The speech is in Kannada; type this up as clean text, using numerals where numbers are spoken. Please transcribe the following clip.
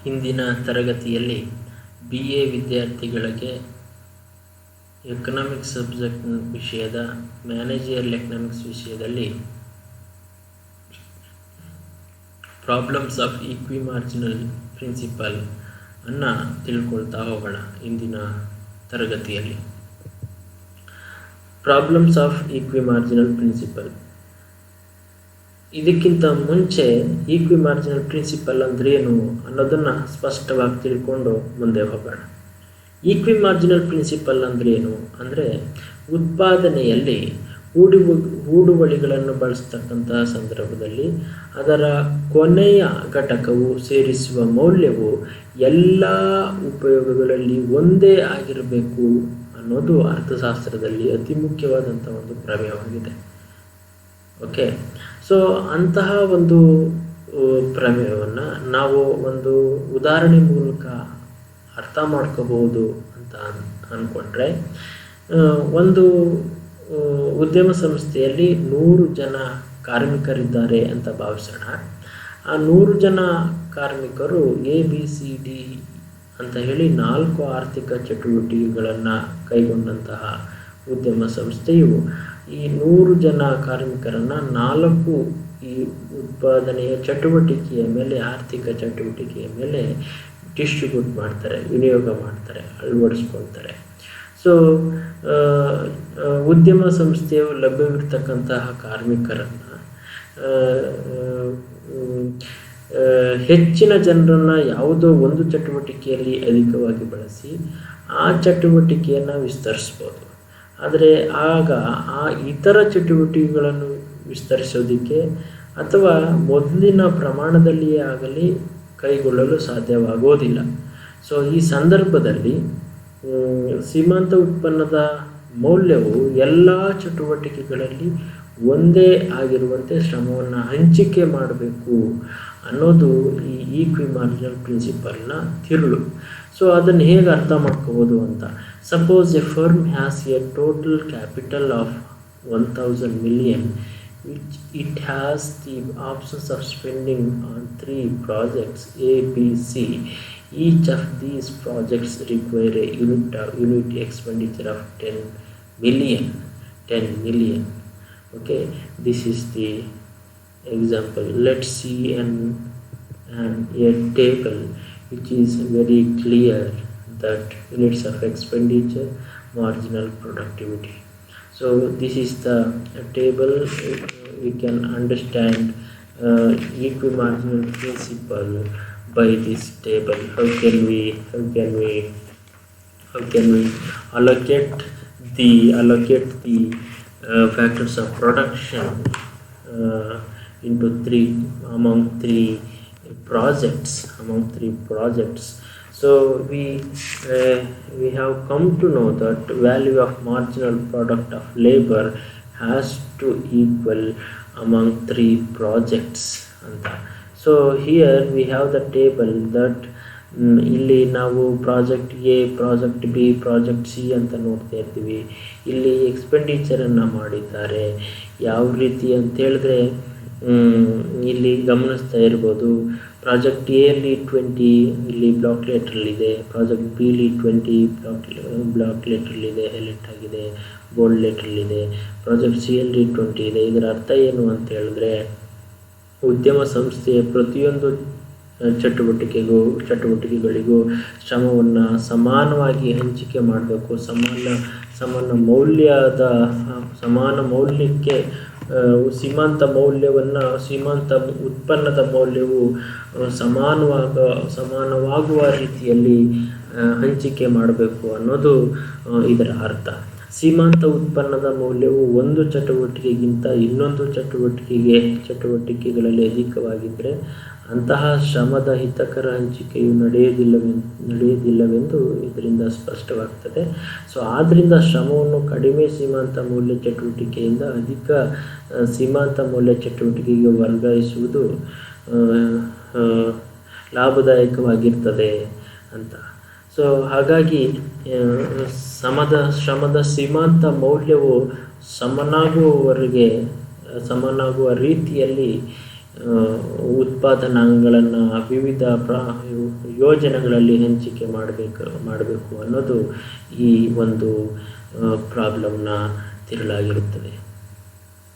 ಹಿಂದಿನ ತರಗತಿಯಲ್ಲಿ BA ವಿದ್ಯಾರ್ಥಿಗಳಿಗೆ ಎಕನಾಮಿಕ್ಸ್ ಸಬ್ಜೆಕ್ಟ್ ವಿಷಯದ ಮ್ಯಾನೇಜರಿಯಲ್ ಎಕನಾಮಿಕ್ಸ್ ವಿಷಯದಲ್ಲಿ ಪ್ರಾಬ್ಲಮ್ಸ್ ಆಫ್ ಈಕ್ವಿಮಾರ್ಜಿನಲ್ ಪ್ರಿನ್ಸಿಪಲ್ ಅನ್ನು ತಿಳ್ಕೊಳ್ತಾ ಹೋಗೋಣ. ಇಂದಿನ ತರಗತಿಯಲ್ಲಿ ಪ್ರಾಬ್ಲಮ್ಸ್ ಆಫ್ ಈಕ್ವಿಮಾರ್ಜಿನಲ್ ಪ್ರಿನ್ಸಿಪಲ್. ಇದಕ್ಕಿಂತ ಮುಂಚೆ ಈಕ್ವಿಮಾರ್ಜಿನಲ್ ಪ್ರಿನ್ಸಿಪಲ್ ಅಂದ್ರೇನು ಅನ್ನೋದನ್ನು ಸ್ಪಷ್ಟವಾಗಿ ತಿಳ್ಕೊಂಡು ಮುಂದೆ ಹೋಗೋಣ. ಈಕ್ವಿಮಾರ್ಜಿನಲ್ ಪ್ರಿನ್ಸಿಪಲ್ ಅಂದ್ರೇನು ಅಂದರೆ ಉತ್ಪಾದನೆಯಲ್ಲಿ ಹೂಡುವಳಿಗಳನ್ನು ಬಳಸ್ತಕ್ಕಂತಹ ಸಂದರ್ಭದಲ್ಲಿ ಅದರ ಕೊನೆಯ ಘಟಕವು ಸೇರಿಸುವ ಮೌಲ್ಯವು ಎಲ್ಲ ಉಪಯೋಗಗಳಲ್ಲಿ ಒಂದೇ ಆಗಿರಬೇಕು ಅನ್ನೋದು ಅರ್ಥಶಾಸ್ತ್ರದಲ್ಲಿ ಅತಿ ಮುಖ್ಯವಾದಂಥ ಒಂದು ಪ್ರಮೇಯವಾಗಿದೆ. ಓಕೆ, ಸೊ ಅಂತಹ ಒಂದು ಪ್ರಮೇಯವನ್ನು ನಾವು ಒಂದು ಉದಾಹರಣೆ ಮೂಲಕ ಅರ್ಥ ಮಾಡ್ಕೋಬಹುದು ಅಂತ ಅಂದ್ಕೊಂಡ್ರೆ, ಒಂದು ಉದ್ಯಮ ಸಂಸ್ಥೆಯಲ್ಲಿ 100 ಜನ ಕಾರ್ಮಿಕರಿದ್ದಾರೆ ಅಂತ ಭಾವಿಸೋಣ. ಆ 100 ಜನ ಕಾರ್ಮಿಕರು ABCD ಅಂತ ಹೇಳಿ 4 ಆರ್ಥಿಕ ಚಟುವಟಿಕೆಗಳನ್ನು ಕೈಗೊಂಡಂತಹ ಉದ್ಯಮ ಸಂಸ್ಥೆಯು ಈ 100 ಜನ ಕಾರ್ಮಿಕರನ್ನು 4 ಈ ಉತ್ಪಾದನೆಯ ಚಟುವಟಿಕೆಯ ಮೇಲೆ, ಆರ್ಥಿಕ ಚಟುವಟಿಕೆಯ ಮೇಲೆ ಡಿಸ್ಟ್ರಿಬ್ಯೂಟ್ ಮಾಡ್ತಾರೆ, ವಿನಿಯೋಗ ಮಾಡ್ತಾರೆ, ಅಳವಡಿಸ್ಕೊಳ್ತಾರೆ. ಸೊ ಉದ್ಯಮ ಸಂಸ್ಥೆಯು ಲಭ್ಯವಿರ್ತಕ್ಕಂತಹ ಕಾರ್ಮಿಕರನ್ನು ಹೆಚ್ಚಿನ ಜನರನ್ನು ಯಾವುದೋ ಒಂದು ಚಟುವಟಿಕೆಯಲ್ಲಿ ಅಧಿಕವಾಗಿ ಬಳಸಿ ಆ ಚಟುವಟಿಕೆಯನ್ನು ವಿಸ್ತರಿಸ್ಬೋದು. ಆದರೆ ಆಗ ಆ ಇತರ ಚಟುವಟಿಕೆಗಳನ್ನು ವಿಸ್ತರಿಸೋದಕ್ಕೆ ಅಥವಾ ಮೊದಲಿನ ಪ್ರಮಾಣದಲ್ಲಿಯೇ ಆಗಲಿ ಕೈಗೊಳ್ಳಲು ಸಾಧ್ಯವಾಗೋದಿಲ್ಲ. ಸೊ ಈ ಸಂದರ್ಭದಲ್ಲಿ ಸೀಮಾಂತ ಉತ್ಪನ್ನದ ಮೌಲ್ಯವು ಎಲ್ಲ ಚಟುವಟಿಕೆಗಳಲ್ಲಿ ಒಂದೇ ಆಗಿರುವಂತೆ ಶ್ರಮವನ್ನು ಹಂಚಿಕೆ ಮಾಡಬೇಕು ಅನ್ನೋದು ಈ ಈಕ್ವಿಮಾರ್ಜಿನಲ್ ಪ್ರಿನ್ಸಿಪಲ್ನ ತಿರುಳು. ಸೊ ಅದನ್ನು ಹೇಗೆ ಅರ್ಥ ಮಾಡ್ಕೋಬೋದು ಅಂತ, suppose A firm has A total capital of 1000 million which it has the options of spending on 3 projects A, B, C. Each of these projects require a unit expenditure of 10 million. Okay, this is the example. Let's see a table which is very clear that units of expenditure, marginal productivity. So this is the table. We can understand equimarginal principle by this table. How can we allocate the factors of production into among three projects. So we have come to know that value of marginal product of labor has to equal among 3 projects ಅಂತ. So here we have the table that ಇಲ್ಲಿ ನಾವು project A, project B, project C ಅಂತ ನೋಡ್ತಾ ಇರ್ತೀವಿ. ಇಲ್ಲಿ ಎಕ್ಸ್ಪೆಂಡಿಚರನ್ನು ಮಾಡಿದ್ದಾರೆ ಯಾವ ರೀತಿ ಅಂತ ಹೇಳಿದ್ರೆ ಇಲ್ಲಿ ಗಮನಿಸ್ತಾ ಇರ್ಬೋದು. ಪ್ರಾಜೆಕ್ಟ್ ಎಲ್ಲಿ 20 ಇಲ್ಲಿ ಬ್ಲಾಕ್ ಲೆಟ್ರಲ್ಲಿದೆ, ಪ್ರಾಜೆಕ್ಟ್ ಬಿಲಿ 20 ಬ್ಲಾಕ್ ಲೆಟ್ರಲ್ಲಿದೆ, ಹೈಲೈಟ್ ಆಗಿದೆ, ಬೋಲ್ಡ್ ಲೆಟ್ರಲ್ಲಿದೆ. ಪ್ರಾಜೆಕ್ಟ್ ಸಿಯಲ್ಲಿ 20 ಇದೆ. ಇದರ ಅರ್ಥ ಏನು ಅಂತ ಹೇಳಿದ್ರೆ, ಉದ್ಯಮ ಸಂಸ್ಥೆಯ ಪ್ರತಿಯೊಂದು ಚಟುವಟಿಕೆಗಳಿಗೂ ಶ್ರಮವನ್ನು ಸಮಾನವಾಗಿ ಹಂಚಿಕೆ ಮಾಡಬೇಕು. ಸಮಾನ ಮೌಲ್ಯಕ್ಕೆ ಸೀಮಾಂತ ಉತ್ಪನ್ನದ ಮೌಲ್ಯವು ಸಮಾನವಾಗುವ ರೀತಿಯಲ್ಲಿ ಹಂಚಿಕೆ ಮಾಡಬೇಕು ಅನ್ನೋದು ಇದರ ಅರ್ಥ. ಸೀಮಾಂತ ಉತ್ಪನ್ನದ ಮೌಲ್ಯವು ಒಂದು ಚಟುವಟಿಕೆಗಿಂತ ಇನ್ನೊಂದು ಚಟುವಟಿಕೆಗಳಲ್ಲಿ ಅಧಿಕವಾಗಿದ್ದರೆ ಅಂತಹ ಶ್ರಮದ ಹಿತಕರ ಹಂಚಿಕೆಯು ನಡೆಯುವುದಿಲ್ಲವೆಂದು ಇದರಿಂದ ಸ್ಪಷ್ಟವಾಗ್ತದೆ. ಸೊ ಆದ್ದರಿಂದ ಶ್ರಮವನ್ನು ಕಡಿಮೆ ಸೀಮಾಂತ ಮೌಲ್ಯ ಚಟುವಟಿಕೆಯಿಂದ ಅಧಿಕ ಸೀಮಾಂತ ಮೌಲ್ಯ ಚಟುವಟಿಕೆಗೆ ವರ್ಗಾಯಿಸುವುದು ಲಾಭದಾಯಕವಾಗಿರ್ತದೆ ಅಂತ. ಸೊ ಹಾಗಾಗಿ ಶ್ರಮದ ಸೀಮಾಂತ ಮೌಲ್ಯವು ಸಮನಾಗುವ ರೀತಿಯಲ್ಲಿ ಉತ್ಪಾದನಾಂಗಗಳನ್ನು ವಿವಿಧ ಯೋಜನೆಗಳಲ್ಲಿ ಹಂಚಿಕೆ ಮಾಡಬೇಕು ಅನ್ನೋದು ಈ ಒಂದು ಪ್ರಾಬ್ಲಮ್ನ ತಿರುಳಾಗಿರುತ್ತದೆ.